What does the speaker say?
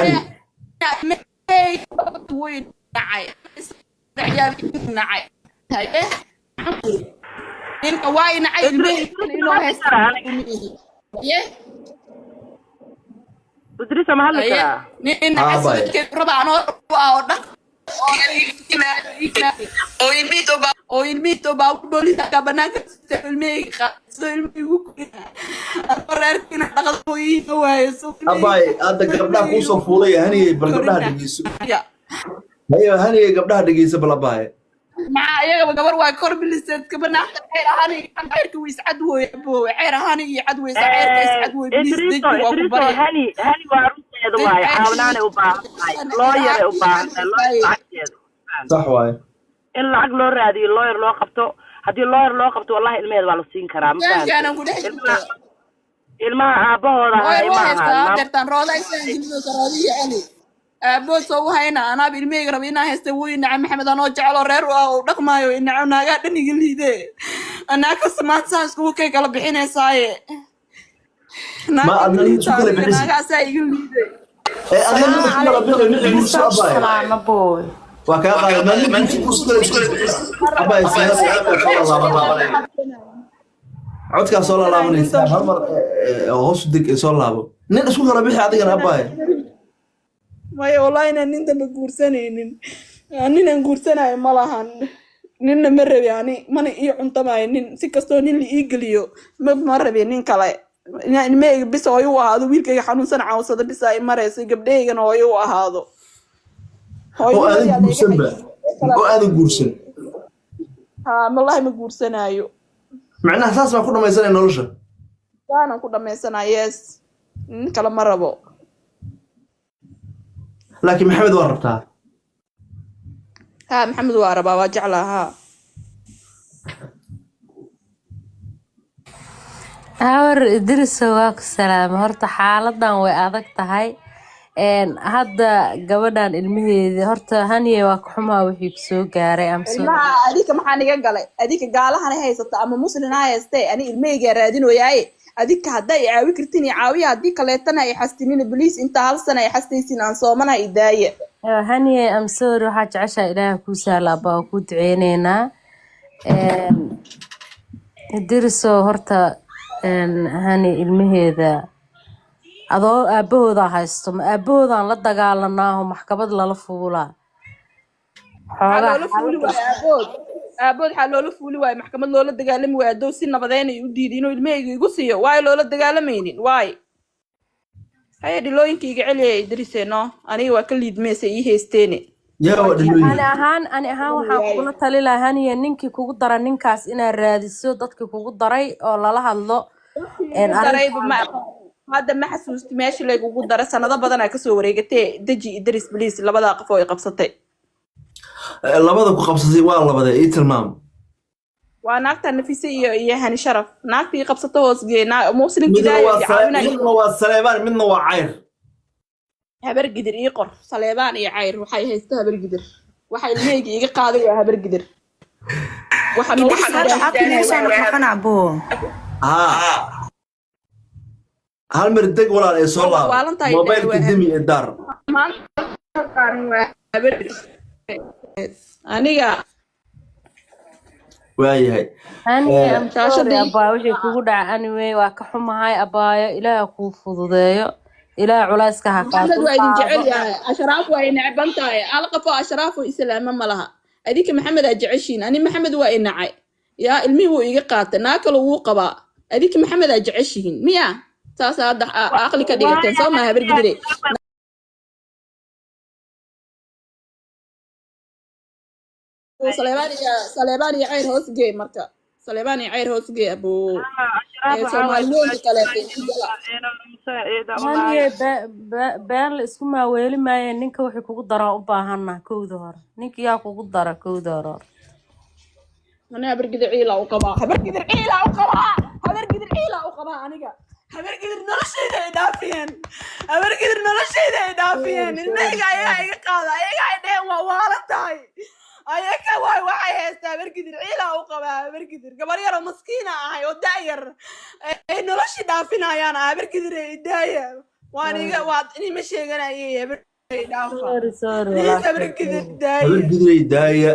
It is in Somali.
هني وين نعي نعي هاي إنك واي نعي المي إنه هست ودريسة ما هلا هاي كرا نين ها عسل باي كيف ربع نور وأوضح oo ilmihii baa booliska ka banaanka ilmihii reerkiina dhaqdooyinka waaye أباي هذا قبلها كوسو فولي هني بل قبلها دقيسو هي هني قبلها دقيسة بلا باي maxaa iyagaba gabar waa kor biliseedka banaanka xeer ahaan xeerka way iscad wey xeer ahaan iyo cad weysa xeerka iscad wey bilis degdi waa ku bari هني وعروسة واي عاوناني وباهاي لوير وباهاي لوير لعجيد صح واي إن العقل لو رادي لوير لو قبته هدي لوير لو قبته والله الميل والله سين كرام meeshaana ku dhex jirta ilmaha aabahooda way hay waa maaha haystaa deertaan roodaysa ingiliiska saraadiya ali aabood soo hayna anaab ilmeyga raba inaa haysta wuu inaca maxamed anoo jecelo reer u ah uu dhaqmaayo inaco naagaa dhan iga liide anaa ka samaanta saa iskugu kay kala bixinaysaaye ما أدري شو كذا بحس naagaasaa iga liide أنا من كل ربنا من موسى أباي سلام أبوي وكذا ما نجي كوسو أباي سياسة الله عود كان صلى الله عليه وسلم هل مر هوس دك صلى الله نين اسمه ربيح عادي أنا أباي maya wallahi inaan nin dambe guursanaynin ninaan guursanayo ma lahan ninna ma rabi ani mana ii cuntamayo nin si kastoo nin la ii geliyo ma rabi nin kale ilmahayga bis hooyo u ahaado wiilkayga xanuunsan cawsada bis ay marayso gabdhahaygana hooyo u ahaado وأنا جورسن بقى وأنا جورسن wallahi ma guursanayo معناها أساس ما كنا ما يصير نورشه waanan ku dhamaysanaa yes nin kale ma rabo لكن محمد وربتها ها maxamed waa rabaa waa jeclaa haa hawar idris waa ku salaamay horta xaaladan way adag tahay hadda gabadhan ilmaheedii horta haniye waa ka xumaa wixii kusoo gaaray ilmaha adika maxaa niga galay adika gaalahana haysata ama muslin ha haystee ani ilmahaygaa raadinooyaaye adika hadday caawi kartin iyo caawiya haddii kaleetana ay xastinina boliis inta hal sana ay xastaysin aan soomana idaaya haniye amsoori waxaa jeceshaa ilaaha kuu saalaaba waa kuu duceyneynaa idrisoo horta hani ilmaheeda adoo aabahooda haysto ma aabahoodaan la dagaalanaaho maxkamad lala fuulaa loola fuuli waayo aabood waxaa loola fuuli waayo maxkamad loola dagaalami waayo adow si nabadeyn ay u diiday inuu ilmahayga igu siiyo waayo loola dagaalamaynin waay haya dhilooyinka iga celiya idriseeno aniga waa ka liidmeesa ii haysteene يا ودي ani ahaan waxaan kugula tali lahaa haniye ninkii kugu dara ninkaas inaad raadiso dadkii kugu daray oo lala hadlo darayba ma hadda ma xasuusti meesha laygugu dara sanado badan aa kasoo wareegatee deji idris bliis labadaa qof oo ay qabsatay labada ku qabsatay waa labada ii tilmaam waa naagta nafise iyo hani sharaf naagtii qabsato hoos geena muslim midna gidaaya waa Saleebaan midna waa Cayr habar gidir ii qor Saleebaan iyo Cayr waxay haysta habar gidir waxa ilmahayga iga qaaday waa habar gidir waxa noo hal mar deg walaal ee soo laab mobilka dimi ee dar aniga waayahay haniye amsoori abaa wixii kugu dhaca anyway waa ka xumahay abaayo ilaaha kuu fududeeyo ilaaha culayska ha maxamed waa idin jecel yahay ashraaf waa inacban tahay alqafo ashraafo islaama ma laha adinka maxamed aa jeceshiin ani maxamed waa inacay yaa ilmihii wuu iga qaatay naa kale wuu qabaa adinka maxamed aa jeceshiin miya saas hadda aqli ka dhigateen soo ma habar gidire Saleebaan iyo Cayr hoos gee marka Saleebaan iyo Cayr hoos gee abuu Soomaaliyeed kale haniye been la isku maaweeli maayo ninka wixii kugu daraa u baahana kowda hore ninka yaa kugu dara kowda hore أنا هبرقدر عيلة وقبا هبرقدر عيلة وقبا هبرقدر عيلة وقبا أنا هبرقدر نرشي ذا دافين هبرقدر نرشي ذا دافين الميجا أيها قاضي أيها ده ووالتاي أيها واي واي هست هبرقدر عيلة وقبا هبرقدر قبل يرى مسكينة هاي وداير نرشي دافين أنا هبرقدر داير وأنا قاعد إني مشي أنا إيه برجع sorry ليس walaashay برجع sorry habar داية gidiray daaya